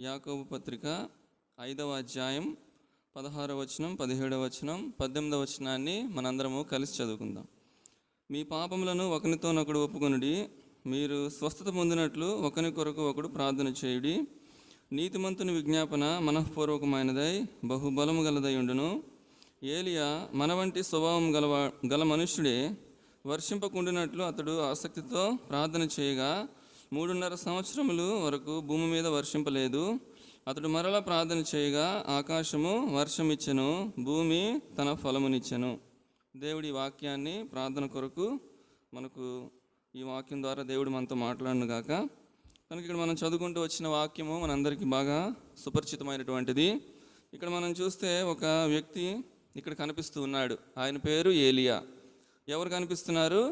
యాకోబు పత్రిక 5వ అధ్యాయం 16వ వచనం, 17వ వచనం, 18వ వచనాన్ని మనందరము కలిసి చదువుకుందాం. మీ పాపములను ఒకనితోనొకడు ఒప్పుకొనుడి, మీరు స్వస్థత పొందినట్లు ఒకని కొరకు ఒకడు ప్రార్థన చేయుడి. నీతిమంతుని విజ్ఞాపన మనఃపూర్వకమైనదై బహుబలము గలదయుండును. ఏలియా మన వంటి స్వభావం గల మనుష్యుడే. వర్షింపకుండినట్లు అతడు ఆసక్తితో ప్రార్థన చేయగా 3.5 సంవత్సరములు వరకు భూమి మీద వర్షింపలేదు. అతడు మరలా ప్రార్థన చేయగా ఆకాశము వర్షమిచ్చెను, భూమి తన ఫలమునిచ్చెను. దేవుడి వాక్యాన్ని ప్రార్థన కొరకు మనకు ఈ వాక్యం ద్వారా దేవుడు మనతో మాట్లాడును గాక. కనుక ఇక్కడ మనం చదువుకుంటూ వచ్చిన వాక్యము మనందరికీ బాగా సుపరిచితమైనటువంటిది. ఇక్కడ మనం చూస్తే ఒక వ్యక్తి ఇక్కడ కనిపిస్తూ ఉన్నాడు. ఆయన పేరు ఏలియా. ఎవరు కనిపిస్తున్నారు?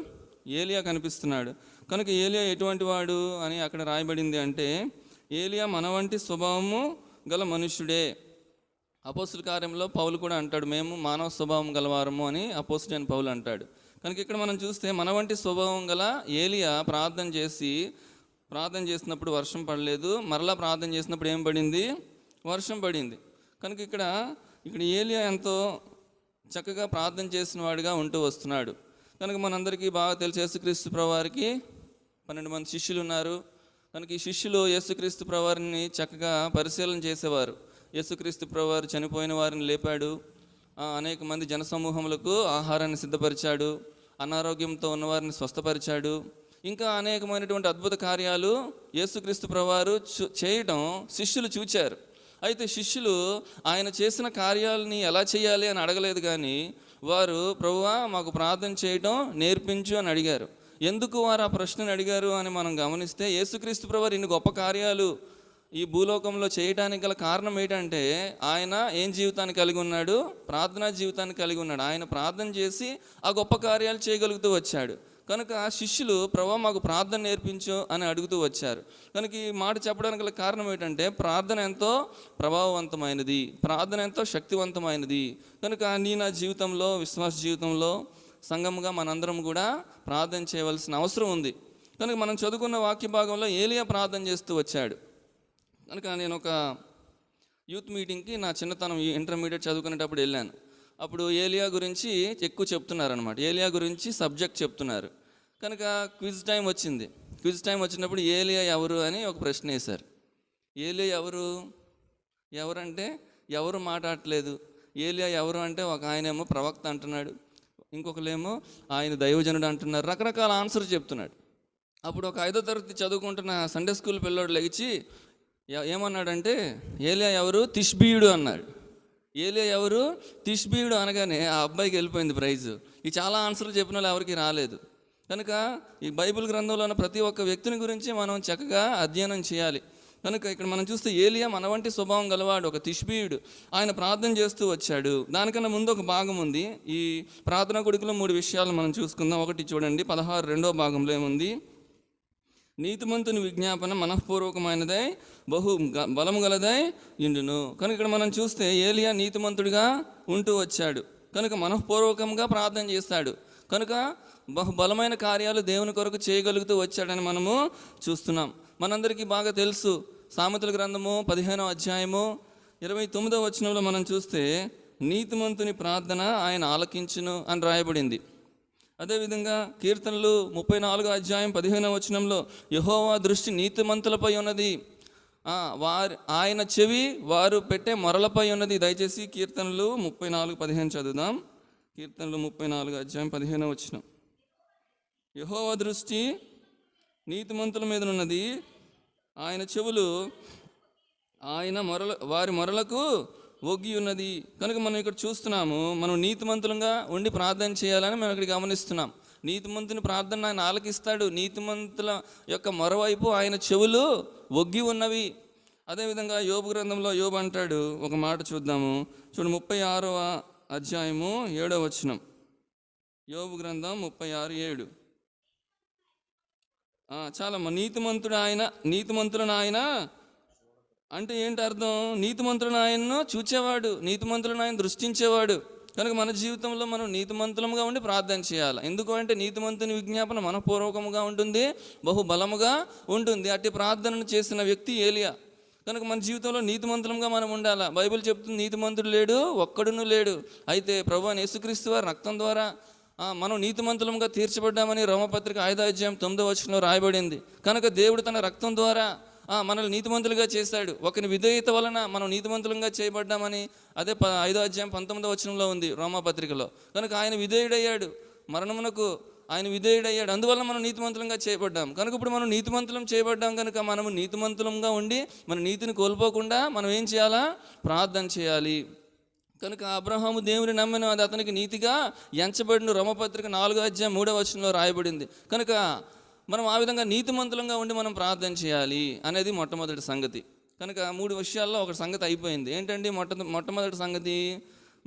ఏలియా కనిపిస్తున్నాడు. కనుక ఏలియా ఎటువంటి వాడు అని అక్కడ రాయబడింది అంటే, ఏలియా మన వంటి స్వభావము గల మనుష్యుడే. అపోస్తుల కార్యంలో పౌలు కూడా అంటాడు, మేము మానవ స్వభావం గలవారము అని అపోస్తులైన పౌలు అంటాడు. కనుక ఇక్కడ మనం చూస్తే మన వంటి స్వభావం గల ఏలియా ప్రార్థన చేసినప్పుడు వర్షం పడలేదు. మరలా ప్రార్థన చేసినప్పుడు ఏం పడింది? వర్షం పడింది. కనుక ఇక్కడ ఏలియా ఎంతో చక్కగా ప్రార్థన చేసిన వాడిగా ఉంటూ వస్తున్నాడు. కనుక మనందరికీ బాగా తెలిసి యేసుక్రీస్తు ప్రభువారికి 12 మంది శిష్యులు ఉన్నారు. కనుక ఈ శిష్యులు యేసుక్రీస్తు ప్రభువారిని చక్కగా పరిశీలన చేసేవారు. యేసుక్రీస్తు ప్రభువారు చనిపోయిన వారిని లేపాడు, అనేక మంది జనసమూహములకు ఆహారాన్ని సిద్ధపరిచాడు, అనారోగ్యంతో ఉన్నవారిని స్వస్థపరిచాడు, ఇంకా అనేకమైనటువంటి అద్భుత కార్యాలు యేసుక్రీస్తు ప్రభువారు చేయడం శిష్యులు చూచారు. అయితే శిష్యులు ఆయన చేసిన కార్యాలని ఎలా చేయాలి అని అడగలేదు, కానీ వారు ప్రభువా మాకు ప్రార్థన చేయడం నేర్పించు అని అడిగారు. ఎందుకు వారు ఆ ప్రశ్నను అడిగారు అని మనం గమనిస్తే, యేసుక్రీస్తు ప్రభువారు ఇన్ని గొప్ప కార్యాలు ఈ భూలోకంలో చేయడానికి గల కారణం ఏంటంటే, ఆయన ఏం జీవితాన్ని కలిగి ఉన్నాడు? ప్రార్థనా జీవితాన్ని కలిగి ఉన్నాడు. ఆయన ప్రార్థన చేసి ఆ గొప్ప కార్యాలు చేయగలుగుతూ వచ్చాడు. కనుక శిష్యులు ప్రభువా మాకు ప్రార్థన నేర్పించు అని అడుగుతూ వచ్చారు. కనుక ఈ మాట చెప్పడానికి గల కారణం ఏంటంటే, ప్రార్థన ఎంతో ప్రభావవంతమైనది, ప్రార్థన ఎంతో శక్తివంతమైనది. కనుక నా జీవితంలో, విశ్వాస జీవితంలో సంఘముగా మనందరం కూడా ప్రార్థన చేయవలసిన అవసరం ఉంది. కనుక మనం చదువుకున్న వాక్య భాగంలో ఏలియా ప్రార్థన చేస్తూ వచ్చాడు. కనుక నేను ఒక యూత్ మీటింగ్కి నా చిన్నతనం ఇంటర్మీడియట్ చదువుకునేటప్పుడు వెళ్ళాను. అప్పుడు ఏలియా గురించి ఎక్కువ చెప్తున్నారనమాట. ఏలియా గురించి సబ్జెక్ట్ చెప్తున్నారు. కనుక క్విజ్ టైం వచ్చింది. క్విజ్ టైం వచ్చినప్పుడు ఏలియా ఎవరు అని ఒక ప్రశ్న వేశారు. ఏలియా ఎవరంటే ఎవరు మాట్లాడట్లేదు. ఏలియా ఎవరు అంటే ఒక ఆయనేమో ప్రవక్త అంటున్నాడు, ఇంకొకరేమో ఆయన దైవజనుడు అంటున్నారు, రకరకాల ఆన్సర్ చెప్తున్నాడు. అప్పుడు ఒక 5వ తరగతి చదువుకుంటున్న సండే స్కూల్ పిల్లోడు లెగిచి ఏమన్నాడంటే, ఏలియా ఎవరు? తిష్బీయుడు అన్నాడు. ఏలియా ఎవరు? తిష్బీయుడు అనగానే ఆ అబ్బాయికి వెళ్ళిపోయింది ప్రైజు. ఈ చాలా ఆన్సర్లు చెప్పిన వాళ్ళు ఎవరికి రాలేదు. కనుక ఈ బైబిల్ గ్రంథంలో ఉన్న ప్రతి ఒక్క వ్యక్తిని గురించి మనం చక్కగా అధ్యయనం చేయాలి. కనుక ఇక్కడ మనం చూస్తే ఏలియా మన వంటి స్వభావం గలవాడు, ఒక తిష్బీయుడు. ఆయన ప్రార్థన చేస్తూ వచ్చాడు. దానికన్నా ముందు ఒక భాగం ఉంది. ఈ ప్రార్థనా కొడుకులో 3 విషయాలు మనం చూసుకుందాం. ఒకటి చూడండి, 16 రెండో భాగంలో ఏముంది? నీతిమంతుని విజ్ఞాపన మనఃపూర్వకమైనదై బహు బలము గలదై ఇండును. కనుక ఇక్కడ మనం చూస్తే ఏలియా నీతిమంతుడిగా ఉంటూ వచ్చాడు. కనుక మనఃపూర్వకంగా ప్రార్థన చేస్తాడు. కనుక బహుబలమైన కార్యాలు దేవుని కొరకు చేయగలుగుతూ వచ్చాడని మనము చూస్తున్నాం. మనందరికీ బాగా తెలుసు, సామెతల గ్రంథము 15వ అధ్యాయము 29వ వచనంలో మనం చూస్తే, నీతిమంతుని ప్రార్థన ఆయన ఆలకించును అని రాయబడింది. అదేవిధంగా కీర్తనలు 34వ అధ్యాయం 15వ వచనంలో, యెహోవా దృష్టి నీతిమంతులపై ఉన్నది, ఆయన చెవి వారు పెట్టే మొరలపై ఉన్నది. దయచేసి కీర్తనలు 34:15 చదువుదాం. కీర్తనలు 34 అధ్యాయం 15వ వచనం. యెహోవా దృష్టి నీతిమంతుల మీద ఉన్నది, ఆయన చెవులు వారి మొరలకు ఒగ్గి ఉన్నది. కనుక మనం ఇక్కడ చూస్తున్నాము, మనం నీతిమంతులుగా ఉండి ప్రార్థన చేయాలని మనం ఇక్కడ గమనిస్తున్నాం. నీతిమంతుని ప్రార్థన ఆయన ఆలకిస్తాడు. నీతిమంతుల యొక్క మొరవైపు ఆయన చెవులు ఒగ్గి ఉన్నవి. అదేవిధంగా యోబు గ్రంథంలో యోబు అంటాడు, ఒక మాట చూద్దాము. చూడు, 36వ అధ్యాయము 7వ వచనం. యోబు గ్రంథం 36:7. చాలా నీతిమంతులను ఆయన అంటే ఏంటి అర్థం? నీతిమంతులను ఆయన్ను చూచేవాడు, నీతిమంతులను ఆయన దృష్టించేవాడు. కనుక మన జీవితంలో మనం నీతిమంతులుగా ఉండి ప్రార్థన చేయాలి. ఎందుకు అంటే నీతిమంతుని విజ్ఞాపన మనపూర్వకముగా ఉంటుంది, బహుబలముగా ఉంటుంది. అట్టి ప్రార్థనను చేసిన వ్యక్తి ఏలియా. కనుక మన జీవితంలో నీతిమంతులంగా మనం ఉండాలా. బైబిల్ చెప్తుంది నీతిమంతుడు లేడు, ఒక్కడును లేడు. అయితే ప్రభువైన యేసుక్రీస్తు వారి రక్తం ద్వారా మనం నీతిమంతులంగా తీర్చబడ్డామని రోమపత్రిక 5:9 రాయబడింది. కనుక దేవుడు తన రక్తం ద్వారా మనల్ని నీతిమంతులుగా చేశాడు. ఒకని విధేయత వలన మనం నీతిమంతులంగా చేయబడ్డామని అదే 5:19 ఉంది రోమపత్రికలో. కనుక ఆయన విధేయుడయ్యాడు, మరణమునకు ఆయన విధేయుడయ్యాడు, అందువల్ల మనం నీతిమంతులంగా చేయబడ్డాం. కనుక ఇప్పుడు మనం నీతిమంతులం చేయబడ్డాం కనుక మనము నీతిమంతులంగా ఉండి మన నీతిని కోల్పోకుండా మనం ఏం చేయాలా? ప్రార్థన చేయాలి. కనుక అబ్రహాము దేవుని నమ్మిన అది అతనికి నీతిగా ఎంచబడిన రోమపత్రిక 4:3 రాయబడింది. కనుక మనం ఆ విధంగా నీతిమంతులంగా ఉండి మనం ప్రార్థన చేయాలి అనేది మొట్టమొదటి సంగతి. కనుక 3 విషయాల్లో ఒక సంగతి అయిపోయింది. ఏంటండి మొట్టమొదటి సంగతి?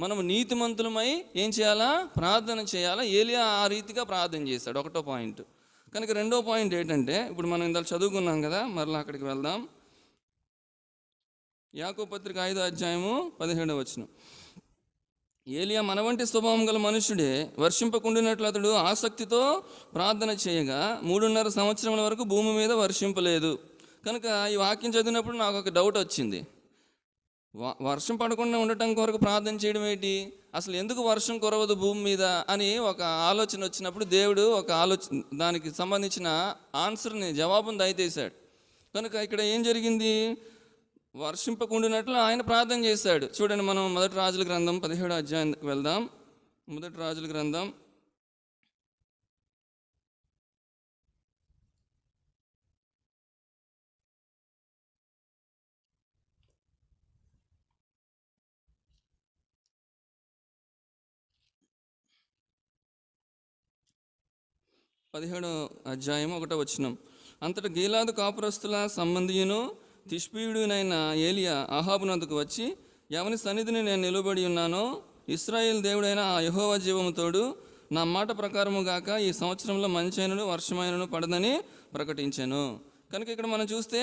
మనం నీతిమంతులమై ఏం చేయాలా? ప్రార్థన చేయాలా. ఏలియా ఆ రీతిగా ప్రార్థన చేశాడు, ఒకటో పాయింట్. కనుక రెండో పాయింట్ ఏంటంటే, ఇప్పుడు మనం ఇందాక చదువుకున్నాం కదా, మరలా అక్కడికి వెళ్దాం. యాకోబు పత్రిక 5:17 ఏలియా మన వంటి స్వభావం గల మనుష్యుడే, వర్షింపకుండినట్లు అతడు ఆసక్తితో ప్రార్థన చేయగా 3.5 సంవత్సరముల వరకు భూమి మీద వర్షింపలేదు. కనుక ఈ వాక్యం చదివినప్పుడు నాకు ఒక డౌట్ వచ్చింది. వర్షం పడకుండా ఉండటం కొరకు ప్రార్థన చేయడం ఏంటి? అసలు ఎందుకు వర్షం కురవదు భూమి మీద అని ఒక ఆలోచన వచ్చినప్పుడు దేవుడు ఒక దానికి సంబంధించిన ఆన్సర్ని, జవాబును దయచేశాడు. కనుక ఇక్కడ ఏం జరిగింది? వర్షింపకుండినట్లు ఆయన ప్రార్థన చేశాడు. చూడండి, మనం 1 రాజుల గ్రంథం 17వ అధ్యాయానికి వెళ్దాం. 1 రాజుల గ్రంథం 17:1. అంతటా గీలాదు కాపురస్తుల సంబంధియును తిష్బీయుడునైన ఏలియా అహాబునొద్దకు వచ్చి, ఎవని సన్నిధిని నేను నిలబడి ఉన్నానో ఇశ్రాయేలు దేవుడైన ఆ యెహోవా జీవము తోడు, నా మాట ప్రకారము గాక ఈ సంవత్సరంలో మంచైనను వర్షమైనను పడదని ప్రకటించాను. కనుక ఇక్కడ మనం చూస్తే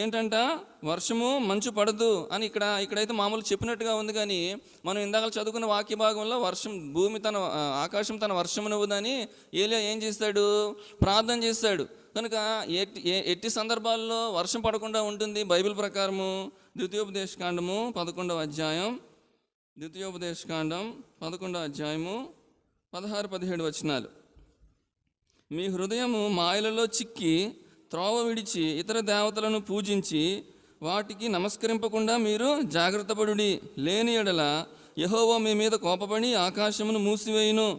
ఏంటంట, వర్షము మంచు పడదు అని ఇక్కడైతే మామూలు చెప్పినట్టుగా ఉంది. కానీ మనం ఇందాక చదువుకున్న వాక్య భాగంలో భూమి ఆకాశం తన వర్షమునివ్వదని ఏలియా ఏం చేస్తాడు? ప్రార్థన చేస్తాడు. కనుక ఎట్టి సందర్భాల్లో వర్షం పడకుండా ఉంటుంది బైబిల్ ప్రకారము? ద్వితీయోపదేశకాండము 11వ అధ్యాయం, 16-17 మీ హృదయము మాయలలో చిక్కి త్రోవ విడిచి ఇతర దేవతలను పూజించి వాటికి నమస్కరింపకుండా మీరు జాగ్రత్తపడుడి. లేని ఎడల యెహోవా మీ మీద కోపపడి ఆకాశమును మూసివేయును.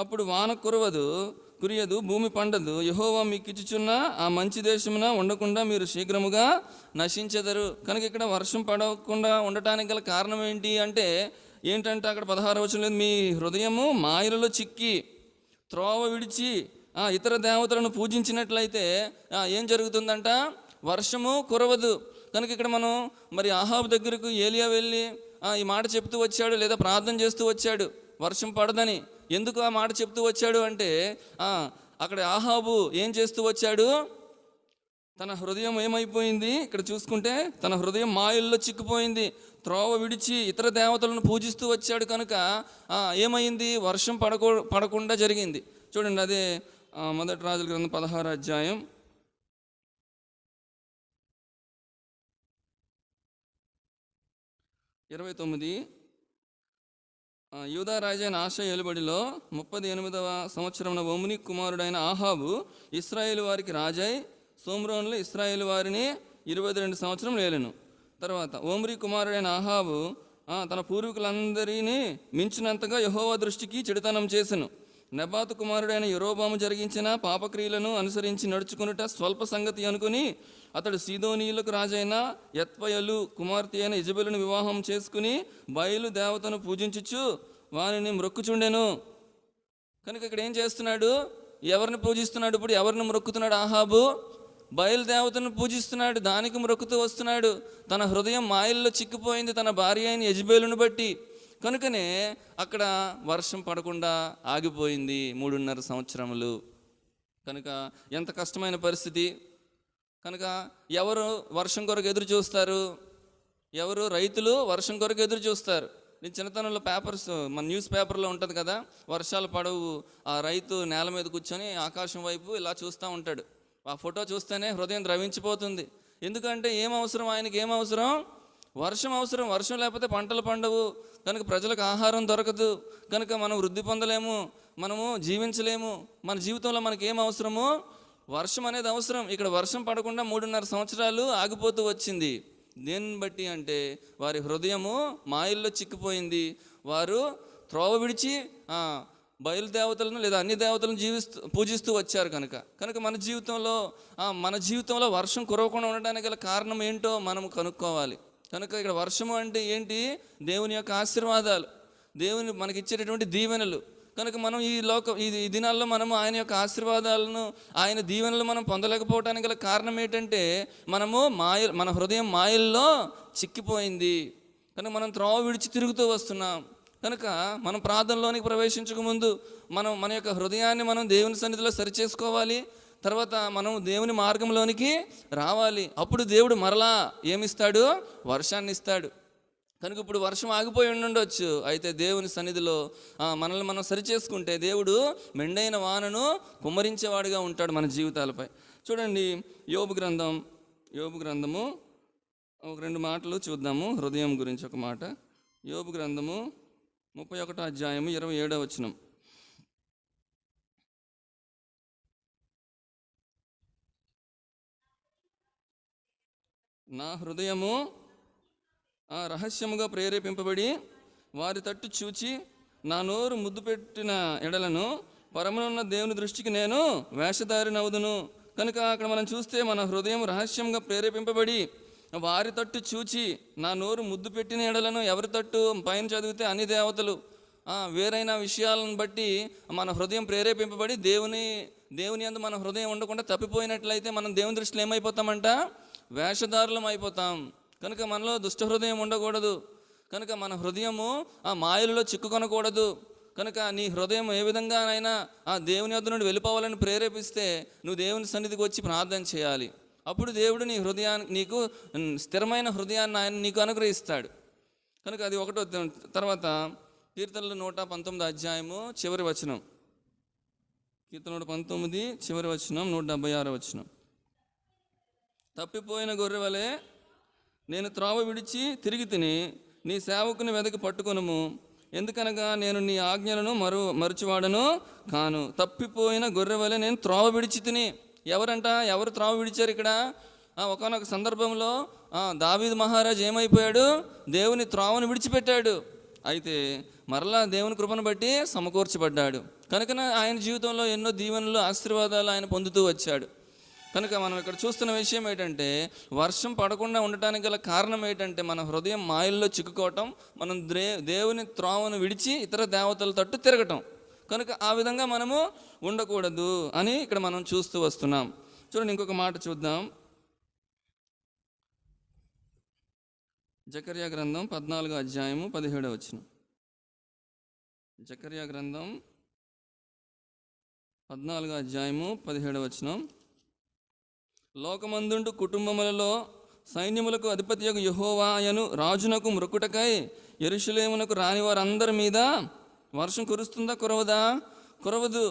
అప్పుడు వాన కురియదు, భూమి పండదు. యెహోవా మీకిచ్చుచున్న ఆ మంచి దేశమున ఉండకుండా మీరు శీఘ్రముగా నశించెదరు. కనుక ఇక్కడ వర్షం పడకుండా ఉండటానికి గల కారణం ఏంటంటే అక్కడ 16వ మీ హృదయము మాయలలో చిక్కి త్రోవ విడిచి ఇతర దేవతలను పూజించినట్లయితే ఏం జరుగుతుందంట? వర్షము కురవదు. కనుక ఇక్కడ మనం మరి అహాబు దగ్గరకు ఏలియా వెళ్ళి ఈ మాట చెప్తూ వచ్చాడు, లేదా ప్రార్థన చేస్తూ వచ్చాడు వర్షం పడదని. ఎందుకు ఆ మాట చెప్తూ వచ్చాడు అంటే, అక్కడ అహాబు ఏం చేస్తూ వచ్చాడు? తన హృదయం ఏమైపోయింది? ఇక్కడ చూసుకుంటే తన హృదయం మాయల్లో చిక్కుపోయింది. త్రోవ విడిచి ఇతర దేవతలను పూజిస్తూ వచ్చాడు. కనుక ఏమైంది? వర్షం పడకుండా జరిగింది. చూడండి, అదే 1 రాజుల గ్రంథం 16వ అధ్యాయం 29. యూదా రాజైన ఆషా ఏలుబడిలో 38వ సంవత్సరమున ఒమ్ని కుమారుడైన ఆహాబు ఇశ్రాయేలు వారికి రాజై సోమ్రోన్లో ఇశ్రాయేలు వారిని 22 సంవత్సరం ఏలెను. తర్వాత ఒమ్రి కుమారుడైన ఆహాబు తన పూర్వీకులందరినీ మించినంతగా యెహోవా దృష్టికి చెడుతనం చేసెను. నెబాతు కుమారుడైన యెరోబాము జరిగించిన పాపక్రియలను అనుసరించి నడుచుకునుట స్వల్ప సంగతి అనుకుని అతడు సీదోనీయులకు రాజైన యత్వయలు కుమార్తె అయిన ఇజబెలును వివాహం చేసుకుని బయలు దేవతను పూజించుచు వారిని మ్రొక్కుచుండెను. కనుక ఇక్కడ ఏం చేస్తున్నాడు? ఎవరిని పూజిస్తున్నాడు? ఇప్పుడు ఎవరిని మ్రొక్కుతున్నాడు? ఆహాబు బయలుదేవతను పూజిస్తున్నాడు, దానికి మ్రొక్కుతూ వస్తున్నాడు. తన హృదయం మాయల్లో చిక్కిపోయింది తన భార్య అయిన యెజబెలును బట్టి. కనుకనే అక్కడ వర్షం పడకుండా ఆగిపోయింది 3.5 సంవత్సరములు. కనుక ఎంత కష్టమైన పరిస్థితి. కనుక ఎవరు వర్షం కొరకు ఎదురు చూస్తారు? రైతులు వర్షం కొరకు ఎదురు చూస్తారు. నేను చిన్నతనంలో మన న్యూస్ పేపర్లో ఉంటుంది కదా, వర్షాలు పడవు, ఆ రైతు నేల మీద కూర్చొని ఆకాశం వైపు ఇలా చూస్తూ ఉంటాడు. ఆ ఫోటో చూస్తేనే హృదయం ద్రవించిపోతుంది. ఎందుకంటే ఏం అవసరం, ఆయనకి ఏం అవసరం? వర్షం అవసరం. వర్షం లేకపోతే పంటలు పండవు, కనుక ప్రజలకు ఆహారం దొరకదు, కనుక మనం వృద్ధి పొందలేము, మనము జీవించలేము. మన జీవితంలో మనకి ఏం అవసరమో వర్షం అనేది అవసరం. ఇక్కడ వర్షం పడకుండా 3.5 సంవత్సరాలు ఆగిపోతూ వచ్చింది. దేన్ని బట్టి అంటే వారి హృదయము మాయల్లో చిక్కిపోయింది. వారు త్రోవ విడిచి బయలుదేవతలను లేదా అన్ని దేవతలను పూజిస్తూ వచ్చారు. కనుక మన జీవితంలో వర్షం కురవకుండా ఉండడానికి గల కారణం ఏంటో మనం కనుక్కోవాలి. కనుక ఇక్కడ వర్షము అంటే ఏంటి? దేవుని యొక్క ఆశీర్వాదాలు, దేవుని మనకిచ్చేటటువంటి దీవెనలు. కనుక మనం ఈ దినాల్లో మనము ఆయన యొక్క ఆశీర్వాదాలను, ఆయన దీవెనలు మనం పొందలేకపోవడానికి గల కారణం ఏంటంటే మన హృదయం మాయల్లో చిక్కిపోయింది. కనుక మనం త్రోవ విడిచి తిరుగుతూ వస్తున్నాం. కనుక మనం ప్రార్థనలోనికి ప్రవేశించక ముందు మన యొక్క హృదయాన్ని మనం దేవుని సన్నిధిలో సరిచేసుకోవాలి. తర్వాత మనం దేవుని మార్గంలోనికి రావాలి. అప్పుడు దేవుడు మరలా ఏమిస్తాడు? వర్షాన్ని ఇస్తాడు. కనుక ఇప్పుడు వర్షం ఆగిపోయి ఉండొచ్చు, అయితే దేవుని సన్నిధిలో మనల్ని మనం సరిచేసుకుంటే దేవుడు మెండైన వానను కుమ్మరించేవాడుగా ఉంటాడు మన జీవితాలపై. చూడండి, యోబు గ్రంథము ఒక 2 మాటలు చూద్దాము. హృదయం గురించి ఒక మాట. యోబు గ్రంథము 31వ అధ్యాయము 27వ వచనం. నా హృదయము రహస్యముగా ప్రేరేపింపబడి వారి తట్టు చూచి నా నోరు ముద్దు పెట్టిన ఎడలను పరమనున్న దేవుని దృష్టికి నేను వేషధారినవుదును. కనుక అక్కడ మనం చూస్తే మన హృదయం రహస్యంగా ప్రేరేపింపబడి వారి తట్టు చూచి నా నోరు ముద్దు పెట్టిన ఎడలను, ఎవరి తట్టు? పైన చదివితే అన్ని దేవతలు, వేరైన విషయాలను బట్టి మన హృదయం ప్రేరేపింపబడి దేవుని యందు మన హృదయం ఉండకుండా తప్పిపోయినట్లయితే మనం దేవుని దృష్టిలో ఏమైపోతామంట? వేషధారులం అయిపోతాం. కనుక మనలో దుష్ట హృదయం ఉండకూడదు. కనుక మన హృదయము మాయలలో చిక్కుకొనకూడదు. కనుక నీ హృదయం ఏ విధంగానైనా దేవుని వద్ద నుండి వెళ్ళిపోవాలని ప్రేరేపిస్తే నువ్వు దేవుని సన్నిధికి వచ్చి ప్రార్థన చేయాలి. అప్పుడు దేవుడు నీకు స్థిరమైన హృదయాన్ని ఆయన నీకు అనుగ్రహిస్తాడు. కనుక అది ఒకటో. తర్వాత కీర్తనలు 119 అధ్యాయము చివరి వచనం. కీర్తన 119 చివరి వచనం, 176 వచనం. తప్పిపోయిన గొర్రె వలె నేను త్రోవ విడిచి తిరిగి తిని నీ సేవకుని వెదకి పట్టుకొనుము. ఎందుకనగా నేను నీ ఆజ్ఞలను మరుచువాడను కాను. తప్పిపోయిన గొర్రె వలె నేను త్రోవ విడిచి తిని. ఎవరు త్రోవ విడిచారు ఇక్కడ? ఒకానొక సందర్భంలో దావీదు మహారాజు ఏమైపోయాడు? దేవుని త్రోవను విడిచిపెట్టాడు. అయితే మరలా దేవుని కృపను బట్టి సమకూర్చబడ్డాడు. కనుక ఆయన జీవితంలో ఎన్నో దీవెనలు, ఆశీర్వాదాలు ఆయన పొందుతూ వచ్చాడు. కనుక మనం ఇక్కడ చూస్తున్న విషయం ఏంటంటే, వర్షం పడకుండా ఉండటానికి గల కారణం ఏంటంటే మన హృదయం మాయల్లో చిక్కుకోవటం, మనం దేవుని త్రోవను విడిచి ఇతర దేవతల తట్టు తిరగటం. కనుక ఆ విధంగా మనము ఉండకూడదు అని ఇక్కడ మనం చూస్తూ వస్తున్నాం. చూడండి, ఇంకొక మాట చూద్దాం. జకర్యా గ్రంథం 14వ అధ్యాయము 17వ వచనం. జకర్యా గ్రంథం 14వ అధ్యాయము 17వ వచనం. లోకమందుండు కుటుంబములలో సైన్యములకు అధిపతియగు యెహోవాయను రాజునకు మ్రొక్కుటకై యెరూషలేమునకు రాని వారందరి మీద వర్షం కురుస్తుందా? కురవదు.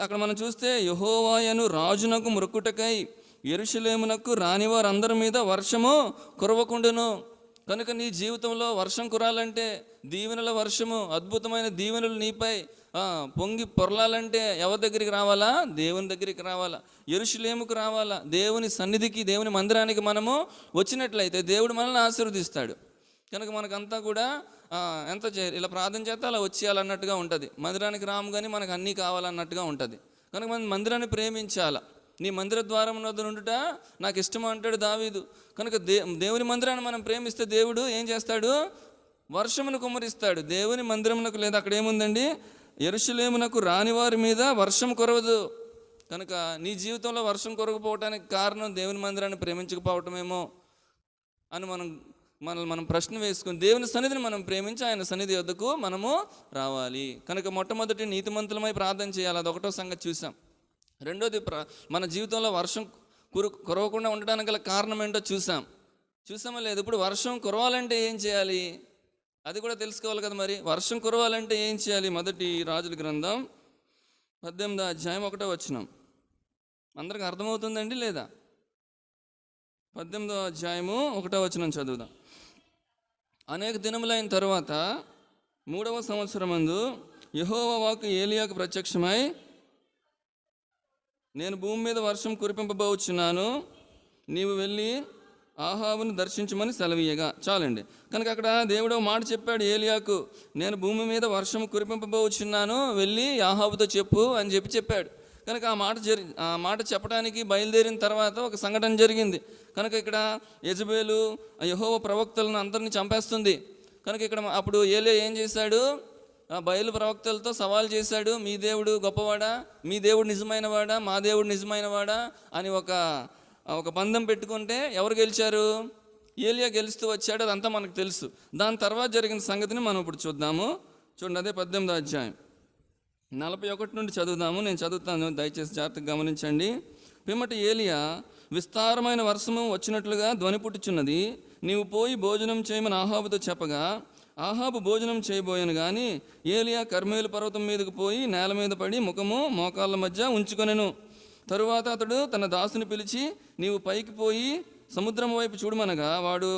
అక్కడ మనం చూస్తే యెహోవాయను రాజునకు మ్రొక్కుటకై యెరూషలేమునకు రాని వారందరి మీద వర్షము కురవకుండును. కనుక నీ జీవితంలో వర్షం కురాలంటే, దీవెనల వర్షము, అద్భుతమైన దీవెనలు నీపై పొంగి పొరలాలంటే ఎవరి దగ్గరికి రావాలా? దేవుని దగ్గరికి రావాలా, యెరూషలేముకు రావాలా. దేవుని సన్నిధికి, దేవుని మందిరానికి మనము వచ్చినట్లయితే దేవుడు మనల్ని ఆశీర్వదిస్తాడు. కనుక మనకంతా కూడా ఇలా ప్రార్థన చేస్తే అలా వచ్చేయాలన్నట్టుగా ఉంటుంది. మందిరానికి రాము కానీ మనకు అన్నీ కావాలన్నట్టుగా ఉంటుంది. కనుక మనం మందిరాన్ని ప్రేమించాలా. నీ మందిర ద్వారం వద్ద నుండుట నాకు ఇష్టం అంటాడు దావీదు. కనుక దేవుని మందిరాన్ని మనం ప్రేమిస్తే దేవుడు ఏం చేస్తాడు? వర్షమును కుమ్మరిస్తాడు. దేవుని మందిరమునకు, లేదా అక్కడ ఏముందండి, యెరూషలేమునకు రాని వారి మీద వర్షం కురవదు. కనుక నీ జీవితంలో వర్షం కురవకపోవటానికి కారణం దేవుని మందిరాన్ని ప్రేమించకపోవటమేమో అని మనం ప్రశ్న వేసుకుని దేవుని సన్నిధిని మనం ప్రేమించి ఆయన సన్నిధి వద్దకు మనము రావాలి. కనుక మొట్టమొదటి నీతిమంతులమై ప్రార్థన చేయాలి. అదొకటో సంగతి చూసాం. రెండోది, మన జీవితంలో వర్షం కురవకుండా ఉండడానికి గల కారణం ఏంటో చూసామా లేదు? ఇప్పుడు వర్షం కురవాలంటే ఏం చేయాలి అది కూడా తెలుసుకోవాలి కదా. మరి వర్షం కురవాలంటే ఏం చేయాలి? మొదటి రాజుల గ్రంథం 18వ అధ్యాయం 1వ వచనం. అందరికి అర్థమవుతుందండి లేదా? 18వ అధ్యాయము 1వ వచనం చదువుదాం. అనేక దినములైన తర్వాత 3వ సంవత్సరమందు యెహోవా వాక్కు ఏలియాకు ప్రత్యక్షమై, నేను భూమి మీద వర్షం కురిపింపబోచున్నాను, నీవు వెళ్ళి ఆహాబును దర్శించమని సెలవీయగా. చాలండి. కనుక అక్కడ దేవుడు మాట చెప్పాడు ఏలియాకు, నేను భూమి మీద వర్షం కురిపింపబోచున్నాను, వెళ్ళి ఆహాబుతో చెప్పు అని చెప్పాడు. కనుక ఆ మాట చెప్పడానికి బయలుదేరిన తర్వాత ఒక సంఘటన జరిగింది. కనుక ఇక్కడ యెజబేలు యెహోవా ప్రవక్తలను అందరినీ చంపేస్తుంది. కనుక ఇక్కడ అప్పుడు ఏలియా ఏం చేశాడు? ఆ బయలు ప్రవక్తలతో సవాల్ చేశాడు, మీ దేవుడు గొప్పవాడా, మీ దేవుడు నిజమైన వాడా, మా దేవుడు నిజమైన వాడా అని ఒక పందెం పెట్టుకుంటే ఎవరు గెలిచారు? ఏలియా గెలుస్తూ వచ్చాడు. అదంతా మనకు తెలుసు. దాని తర్వాత జరిగిన సంగతిని మనం ఇప్పుడు చూద్దాము. చూడండి, అదే 18వ అధ్యాయం 41 నుండి చదువుదాము. నేను చదువుతాను, దయచేసి జాగ్రత్తగా గమనించండి. పిమ్మటి ఏలియా, విస్తారమైన వర్షము వచ్చినట్లుగా ధ్వని పుట్టుచున్నది, నీవు పోయి భోజనం చేయమని ఆహాబుతో చెప్పగా, ఆహాబు భోజనం చేయబోయాను కానీ ఏలియా కర్మేలు పర్వతం మీదకు పోయి నేల మీద పడి ముఖము మోకాళ్ళ మధ్య ఉంచుకొనెను. తరువాత అతడు తన దాసుని పిలిచి, నీవు పైకి పోయి సముద్రం వైపు చూడమనగా, వాడు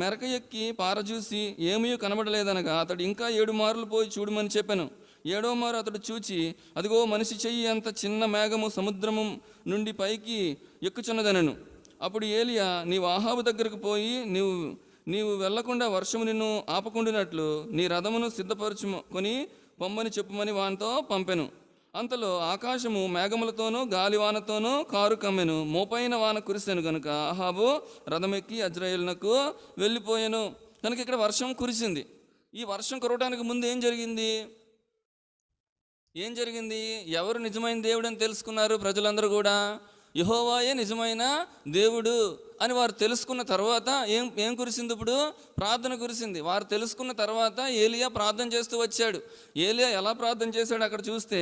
మెరక ఎక్కి పారచూసి ఏమీ కనబడలేదనగా, అతడు ఇంకా 7 మార్లు పోయి చూడమని చెప్పాను. 7వ మారు అతడు చూచి, అదిగో మనిషి చెయ్యి అంత చిన్న మేఘము సముద్రము నుండి పైకి ఎక్కుచున్నదనను. అప్పుడు ఏలియా, నీవు ఆహాబు దగ్గరకు పోయి నీవు వెళ్లకుండా వర్షము నిన్ను ఆపకుండినట్లు నీ రథమును సిద్ధపరచుకొని పొమ్మని చెప్పుమని వానితో పంపెను. అంతలో ఆకాశము మేఘములతోనూ గాలివానతోనూ కారు కమ్మెను, మోపైన వాన కురిసెను. కనుక ఆహాబు రథమెక్కి యజ్రెయేలునకు వెళ్ళిపోయాను. కనుక ఇక్కడ వర్షం కురిసింది. ఈ వర్షం కురవడానికి ముందు ఏం జరిగింది? ఎవరు నిజమైన దేవుడు అని తెలుసుకున్నారు ప్రజలందరూ కూడా? యెహోవాయే నిజమైన దేవుడు అని వారు తెలుసుకున్న తర్వాత ఏం కురిసింది? ఇప్పుడు ప్రార్థన కురిసింది. వారు తెలుసుకున్న తర్వాత ఏలియా ప్రార్థన చేస్తూ వచ్చాడు. ఏలియా ఎలా ప్రార్థన చేశాడు అక్కడ చూస్తే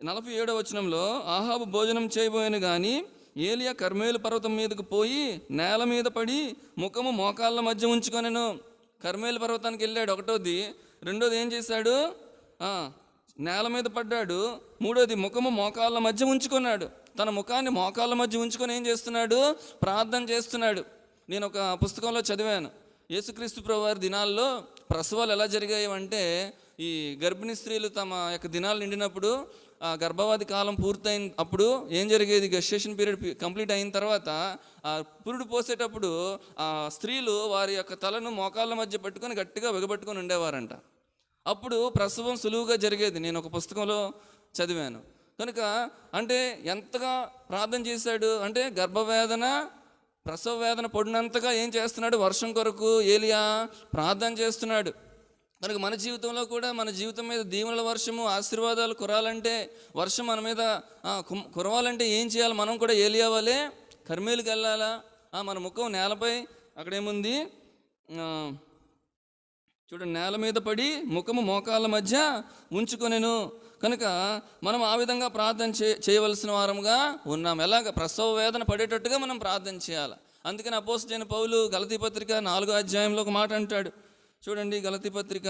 47వ వచనంలో, ఆహాబు భోజనం చేయబోయాను కానీ ఏలియా కర్మేలు పర్వతం మీదకు పోయి నేల మీద పడి ముఖము మోకాళ్ళ మధ్య ఉంచుకొనెను. కర్మేలు పర్వతానికి వెళ్ళాడు, ఒకటోది. రెండోది ఏం చేశాడు? నేల మీద పడ్డాడు. మూడోది ముఖము మోకాళ్ళ మధ్య ఉంచుకున్నాడు. తన ముఖాన్ని మోకాళ్ళ మధ్య ఉంచుకొని ఏం చేస్తున్నాడు? ప్రార్థన చేస్తున్నాడు. నేను ఒక పుస్తకంలో చదివాను, యేసుక్రీస్తు ప్రభువారి దినాల్లో ప్రసవాలు ఎలా జరిగాయంటే, ఈ గర్భిణీ స్త్రీలు తమ యొక్క దినాలు నిండినప్పుడు, ఆ గర్భవతి కాలం పూర్తయిన అప్పుడు ఏం జరిగేది? గెస్టేషన్ పీరియడ్ కంప్లీట్ అయిన తర్వాత ఆ పురుడు పోసేటప్పుడు ఆ స్త్రీలు వారి యొక్క తలను మోకాళ్ళ మధ్య పెట్టుకొని గట్టిగా బిగబట్టుకొని ఉండేవారంట. అప్పుడు ప్రసవం సులువుగా జరిగేది. నేను ఒక పుస్తకంలో చదివాను. కనుక అంటే ఎంతగా ప్రార్థన చేశాడు అంటే, గర్భవేదన ప్రసవ వేదన పడినంతగా ఏం చేస్తున్నాడు? వర్షం కొరకు ఏలియా ప్రార్థన చేస్తున్నాడు. కనుక మన జీవితంలో కూడా, మన జీవితం మీద దీవెనల వర్షము ఆశీర్వాదాలు కురాలంటే, వర్షం మన మీద కురవాలంటే ఏం చేయాలి? మనం కూడా ఏలియా వలే కర్మేలుకి వెళ్ళాలా? మన ముఖం నేలపై, అక్కడేముంది చూడండి, నేల మీద పడి ముఖము మోకాళ్ళ మధ్య ఉంచుకొనెను. కనుక మనం ఆ విధంగా ప్రార్థన చేయవలసిన వారముగా ఉన్నాం. ఎలాగ? ప్రసవ వేదన పడేటట్టుగా మనం ప్రార్థన చేయాలి. అందుకని అపోస్తలుడైన పౌలు గలతీ పత్రిక 4వ అధ్యాయంలో ఒక మాట అంటాడు. చూడండి, గలతీ పత్రిక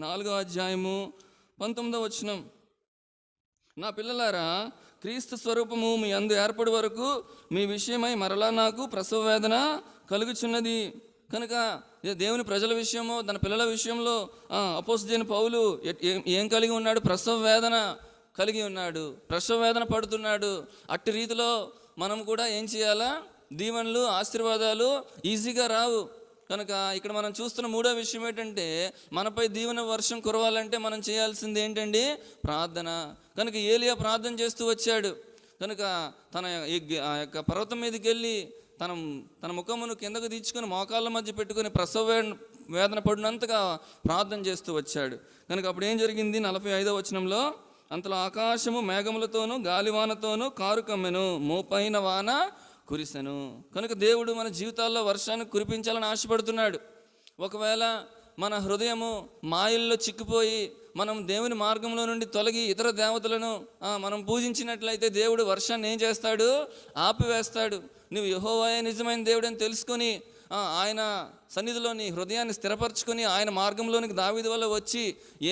4వ అధ్యాయము 19వ వచనం, నా పిల్లలారా, క్రీస్తు స్వరూపము మీ అందు ఏర్పడి వరకు మీ విషయమై మరలా నాకు ప్రసవ వేదన కలుగుచున్నది. కనుక దేవుని ప్రజల విషయమో తన పిల్లల విషయంలో అపోస్తలుడైన పౌలు ఏం కలిగి ఉన్నాడు? ప్రసవ వేదన కలిగి ఉన్నాడు, ప్రసవ వేదన పడుతున్నాడు. అట్టి రీతిలో మనం కూడా ఏం చేయాలా? దీవెనలు ఆశీర్వాదాలు ఈజీగా రావు. కనుక ఇక్కడ మనం చూస్తున్న 3వ విషయం ఏంటంటే, మనపై దీవెన వర్షం కురవాలంటే మనం చేయాల్సింది ఏంటండి? ప్రార్థన. కనుక ఏలియా ప్రార్థన చేస్తూ వచ్చాడు. కనుక తన యొక్క పర్వతం మీదకి వెళ్ళి తన ముఖమును కిందకు తీర్చుకొని మోకాళ్ళ మధ్య పెట్టుకొని ప్రసవ వేదన పడినంతగా ప్రార్థన చేస్తూ వచ్చాడు. కనుక అప్పుడు ఏం జరిగింది? 45వ వచనంలో, అంతలో ఆకాశము మేఘములతోనూ గాలివానతోనూ కారు కమ్మెను, మోపైన వాన కురిసెను. కనుక దేవుడు మన జీవితాల్లో వర్షాన్ని కురిపించాలని ఆశపడుతున్నాడు. ఒకవేళ మన హృదయము మాయల్లో చిక్కిపోయి మనం దేవుని మార్గంలో నుండి తొలగి ఇతర దేవతలను మనం పూజించినట్లయితే దేవుడు వర్షాన్ని ఏం చేస్తాడు? ఆపివేస్తాడు. నువ్వు యెహోవాయే నిజమైన దేవుడు అని తెలుసుకొని ఆయన సన్నిధిలో నీ హృదయాన్ని స్థిరపరచుకొని ఆయన మార్గంలోనికి దావీదు వల్ల వచ్చి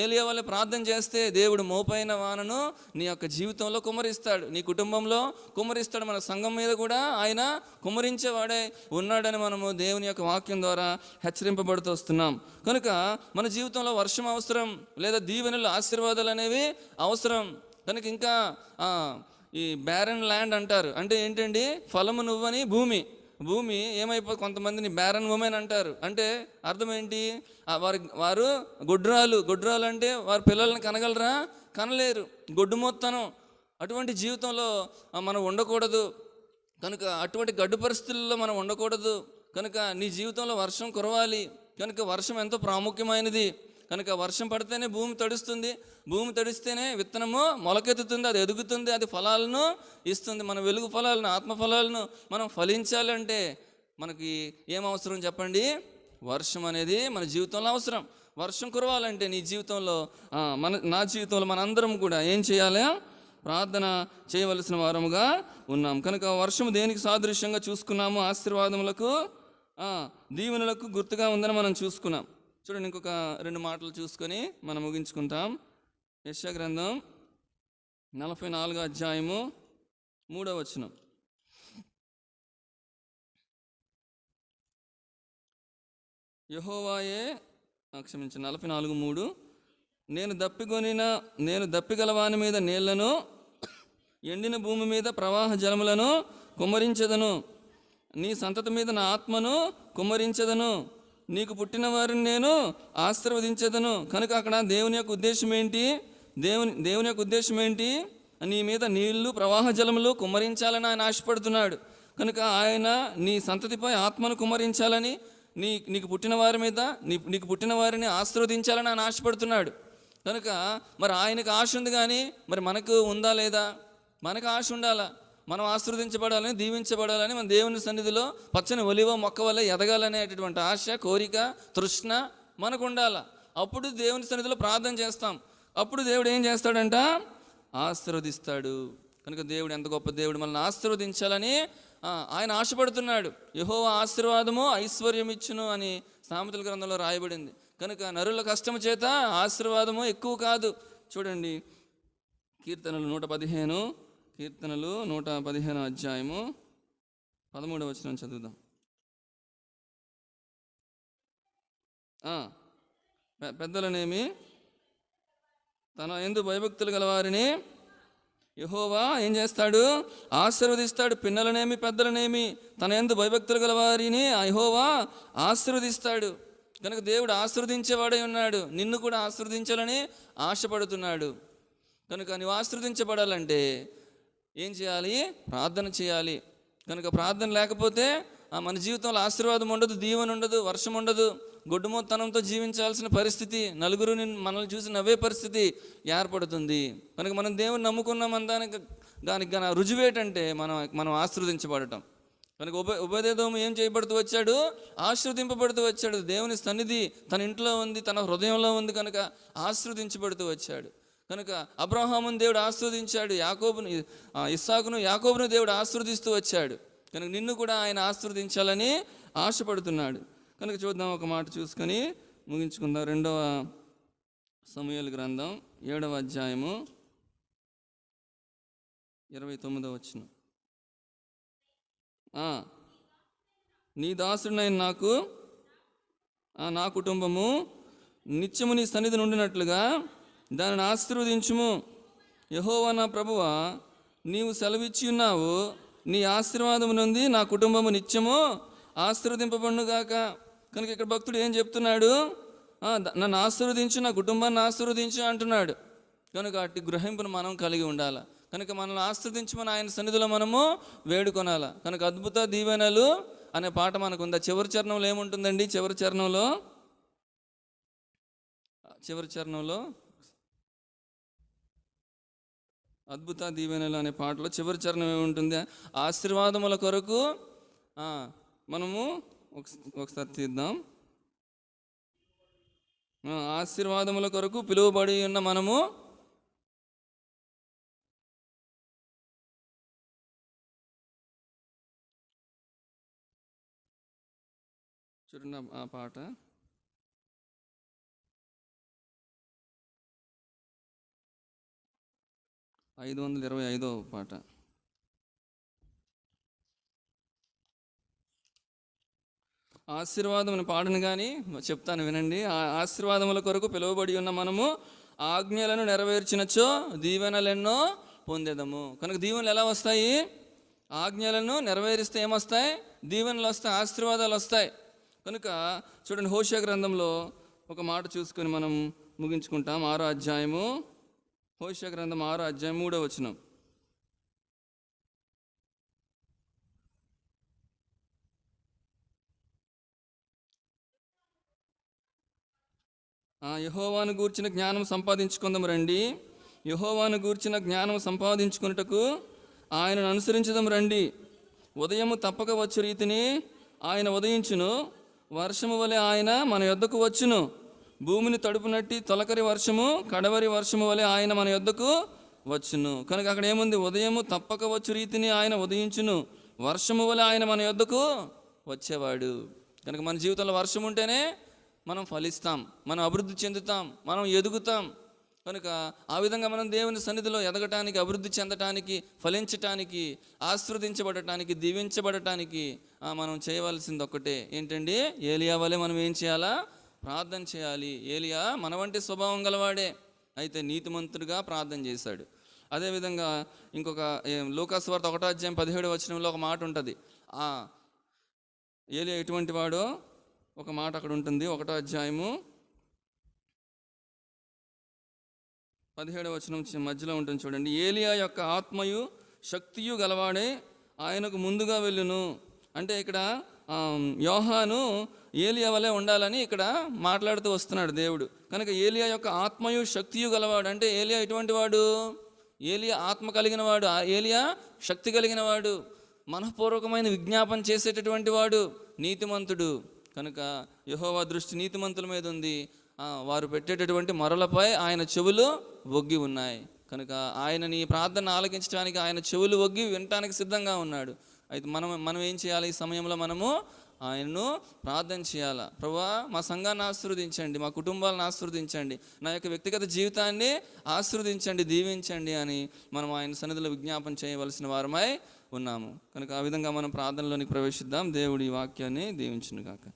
ఏలియా వల్ల ప్రార్థన చేస్తే దేవుడు మోపైన వానను నీ యొక్క జీవితంలో కుమ్మరిస్తాడు, నీ కుటుంబంలో కుమ్మరిస్తాడు. మన సంఘం మీద కూడా ఆయన కుమ్మరించేవాడే ఉన్నాడని మనము దేవుని యొక్క వాక్యం ద్వారా హెచ్చరింపబడుతూ వస్తున్నాం. కనుక మన జీవితంలో వర్షం అవసరం, లేదా దీవెనలు ఆశీర్వాదాలు అనేవి అవసరం. కనుక ఇంకా ఈ బ్యారన్ ల్యాండ్ అంటారు, అంటే ఏంటండి, ఫలము నువ్వని భూమి ఏమైపోయి కొంతమందిని బ్యారన్ ఉమెన్ అంటారు. అంటే అర్థం ఏంటి, వారు గొడ్రాలు అంటే వారి పిల్లల్ని కనగలరా, కనలేరు, గొడ్డుమొత్తనం. అటువంటి జీవితంలో మనం ఉండకూడదు. కనుక అటువంటి గడ్డు పరిస్థితుల్లో మనం ఉండకూడదు. కనుక నీ జీవితంలో వర్షం కురవాలి. కనుక వర్షం ఎంతో ప్రాముఖ్యమైనది. కనుక వర్షం పడితేనే భూమి తడుస్తుంది, భూమి తడిస్తేనే విత్తనము మొలకెత్తుతుంది, అది ఎదుగుతుంది, అది ఫలాలను ఇస్తుంది. మన వెలుగు ఫలాలను, ఆత్మ ఫలాలను మనం ఫలించాలంటే మనకి ఏం అవసరం చెప్పండి? వర్షం అనేది మన జీవితంలో అవసరం. వర్షం కురవాలంటే నీ జీవితంలో, నా జీవితంలో మనందరం కూడా ఏం చేయాలి? ప్రార్థన చేయవలసిన వారముగా ఉన్నాం. కనుక వర్షము దేనికి సాదృశ్యంగా చూసుకున్నాము? ఆశీర్వాదములకు, దీవెనలకు గుర్తుగా ఉందని మనం చూసుకున్నాం. చూడండి, ఇంకొక 2 మాటలు చూసుకొని మనం ముగించుకుంటాం. యెషయా గ్రంథం 44వ అధ్యాయము 3వ వచనం. యెహోవాయే, క్షమించండి, 44:3. నేను దప్పిగలవాని మీద నీళ్లను, ఎండిన భూమి మీద ప్రవాహ జలములను కుమ్మరించెదను. నీ సంతతి మీద నా ఆత్మను కుమ్మరించెదను. నీకు పుట్టిన వారిని నేను ఆశీర్వదించెదను. కనుక అక్కడ దేవుని యొక్క ఉద్దేశం ఏంటి? దేవుని యొక్క ఉద్దేశం ఏంటి? నీ మీద నీళ్లు, ప్రవాహ జలములు కుమ్మరించాలని ఆయన ఆశపడుతున్నాడు. కనుక ఆయన నీ సంతతిపై ఆత్మను కుమ్మరించాలని, నీకు పుట్టిన వారి మీద నీకు పుట్టిన వారిని ఆశీర్వదించాలని ఆయన ఆశపడుతున్నాడు. కనుక మరి ఆయనకు ఆశ ఉంది, కానీ మరి మనకు ఉందా లేదా? మనకు ఆశ ఉండాలా. మనం ఆశీర్వదించబడాలని, దీవించబడాలని, మన దేవుని సన్నిధిలో పచ్చని ఒలివ మొక్క వల్ల ఎదగాలనేటటువంటి ఆశ, కోరిక, తృష్ణ మనకు ఉండాలా. అప్పుడు దేవుని సన్నిధిలో ప్రార్థన చేస్తాం. అప్పుడు దేవుడు ఏం చేస్తాడంట? ఆశీర్వదిస్తాడు. కనుక దేవుడు ఎంత గొప్ప దేవుడు, మనల్ని ఆశీర్వదించాలని ఆయన ఆశపడుతున్నాడు. యెహోవా ఆశీర్వాదము ఐశ్వర్యం ఇచ్చును అని సామెతల గ్రంథంలో రాయబడింది. కనుక నరుల కష్టము చేత ఆశీర్వాదము ఎక్కువ కాదు. చూడండి, కీర్తనలు 115 అధ్యాయము 13వ వచనం చదువుదాం. పెద్దలనేమి తన యందు భయభక్తులు గలవారిని యెహోవా ఏం చేస్తాడు? ఆశీర్వదిస్తాడు. పిన్నలనేమి పెద్దలనేమి తన యందు భయభక్తులు గలవారిని యెహోవా ఆశీర్వదిస్తాడు. కనుక దేవుడు ఆశీర్వదించేవాడై ఉన్నాడు. నిన్ను కూడా ఆశీర్వదించాలని ఆశపడుతున్నాడు. కనుక నువ్వు ఆశీర్వదించబడాలంటే ఏం చేయాలి? ప్రార్థన చేయాలి. కనుక ప్రార్థన లేకపోతే మన జీవితంలో ఆశీర్వాదం ఉండదు, దీవెన ఉండదు, వర్షం ఉండదు. గొడ్డుమొత్తనంతో జీవించాల్సిన పరిస్థితి, నలుగురు మనల్ని చూసి నవ్వే పరిస్థితి ఏర్పడుతుంది. కనుక మనం దేవుని నమ్ముకున్నాం దానికి రుజువేటంటే మనం ఆశీర్వదించబడటం. కనుక ఉపదేదోము ఏం చేయబడుతూ వచ్చాడు? ఆశీర్వదింపబడుతూ వచ్చాడు. దేవుని సన్నిధి తన ఇంట్లో ఉంది, తన హృదయంలో ఉంది, కనుక ఆశీర్వదించబడుతూ వచ్చాడు. కనుక అబ్రహామును దేవుడు ఆశీర్వదించాడు, ఇస్సాకును యాకోబును దేవుడు ఆశీర్వదిస్తూ వచ్చాడు. కనుక నిన్ను కూడా ఆయన ఆశీర్వదించాలని ఆశపడుతున్నాడు. కనుక చూద్దాం, ఒక మాట చూసుకొని ముగించుకుందాం. 2వ సమూయేలు గ్రంథం 7వ అధ్యాయము 29వ వచనం. నీ దాసుడినైన నాకు, నా కుటుంబము నిత్యము నీ సన్నిధి నుండినట్లుగా దానిని ఆశీర్వదించుము. యెహోవా నా ప్రభువా, నీవు సెలవిచ్చి ఉన్నావు, నీ ఆశీర్వాదము నుండి నా కుటుంబము నిత్యము ఆశీర్వదింపబడునుగాక. కనుక ఇక్కడ భక్తుడు ఏం చెప్తున్నాడు? నన్ను ఆశీర్వదించు, నా కుటుంబాన్ని ఆశీర్వదించు అంటున్నాడు. కనుక అట్టి గ్రహింపును మనం కలిగి ఉండాలి. కనుక మనల్ని ఆశీర్వదించమని ఆయన సన్నిధిలో మనము వేడుకొనాలి. కనుక అద్భుత దీవెనలు అనే పాట మనకు ఉందా? చివరి చరణంలో ఏముంటుందండి? చివరి చరణంలో అద్భుత దీవెనలు అనే పాటలో చివరి చరణం ఏముంటుంది? ఆశీర్వాదముల కొరకు మనము ఒకసారి తీద్దాం. ఆశీర్వాదముల కొరకు పిలువబడి ఉన్న మనము చూడండి ఆ పాట. 525వ పాట. ఆశీర్వాదం పాడను కానీ చెప్తాను వినండి. ఆ ఆశీర్వాదముల కొరకు పిలువబడి ఉన్న మనము ఆజ్ఞలను నెరవేర్చినచో దీవెనలెన్నో పొందేదము. కనుక దీవెనలు ఎలా వస్తాయి? ఆజ్ఞలను నెరవేరిస్తే ఏమొస్తాయి? దీవెనలు వస్తాయి, ఆశీర్వాదాలు వస్తాయి. కనుక చూడండి, హోషేయ గ్రంథంలో ఒక మాట చూసుకొని మనం ముగించుకుంటాం. 6వ అధ్యాయము, హోషేయ గ్రంథం 6వ అధ్యాయం 3వ వచనం. యెహోవాను గూర్చిన జ్ఞానం సంపాదించుకుందాం రండి. యెహోవాను గూర్చిన జ్ఞానం సంపాదించుకున్నటకు ఆయనను అనుసరించదాం రండి. ఉదయము తప్పక వచ్చు రీతిని ఆయన ఉదయించును, వర్షము వలె ఆయన మన యొద్దకు వచ్చును. భూమిని తడుపునట్టి తొలకరి వర్షము కడవరి వర్షము వలె ఆయన మన యొద్దకు వచ్చును. కనుక అక్కడ ఏముంది? ఉదయము తప్పక వచ్చు రీతిని ఆయన ఉదయించును, వర్షము వలె ఆయన మన యొద్దకు వచ్చేవాడు. కనుక మన జీవితంలో వర్షం ఉంటేనే మనం ఫలిస్తాం, మనం అభివృద్ధి చెందుతాం, మనం ఎదుగుతాం. కనుక ఆ విధంగా మనం దేవుని సన్నిధిలో ఎదగటానికి, అభివృద్ధి చెందటానికి, ఫలించటానికి, ఆశీర్వదించబడటానికి, దీవించబడటానికి మనం చేయవలసింది ఒక్కటే ఏంటండి? ఏలియా వలె మనం ఏం చేయాలా? ప్రార్థన చేయాలి. ఏలియా మన వంటి స్వభావం గలవాడే, అయితే నీతిమంతుడిగా ప్రార్థన చేశాడు. అదేవిధంగా ఇంకొక లూకాసు వార్త 1వ అధ్యాయం 17వ వచనంలో ఒక మాట ఉంటుంది. ఏలియా ఎటువంటి వాడో ఒక మాట అక్కడ ఉంటుంది. 1వ అధ్యాయము 17వ వచనం మధ్యలో ఉంటుంది చూడండి. ఏలియా యొక్క ఆత్మయు శక్తియు గలవాడే ఆయనకు ముందుగా వెళ్ళును. అంటే ఇక్కడ యోహాను ఏలియా వలె ఉండాలని ఇక్కడ మాట్లాడుతూ వస్తున్నాడు దేవుడు. కనుక ఏలియా యొక్క ఆత్మయు శక్తియు గలవాడు అంటే ఏలియా ఎటువంటి వాడు? ఏలియా ఆత్మ కలిగిన వాడు, ఏలియా శక్తి కలిగిన వాడు, మనఃపూర్వకమైన విజ్ఞాపన చేసేటటువంటి వాడు, నీతిమంతుడు. కనుక యెహోవా దృష్టి నీతిమంతుల మీద ఉంది. వారు పెట్టేటటువంటి మొరలపై ఆయన చెవులు ఒగ్గి ఉన్నాయి. కనుక ఆయన నీ ప్రార్థన ఆలకించడానికి ఆయన చెవులు ఒగ్గి వినటానికి సిద్ధంగా ఉన్నాడు. అయితే మనం ఏం చేయాలి? ఈ సమయంలో మనము ఆయన్ను ప్రార్థన చేయాలా. ప్రభువా, మా సంఘాన్ని ఆశీర్వదించండి, మా కుటుంబాలను ఆశీర్వదించండి, నా యొక్క వ్యక్తిగత జీవితాన్ని ఆశీర్వదించండి, దీవించండి అని మనం ఆయన సన్నిధిలో విజ్ఞాపన చేయవలసిన వారమై ఉన్నాము. కనుక ఆ విధంగా మనం ప్రార్థనలోనికి ప్రవేశిద్దాం. దేవుడి వాక్యాన్ని దీవించును గాక.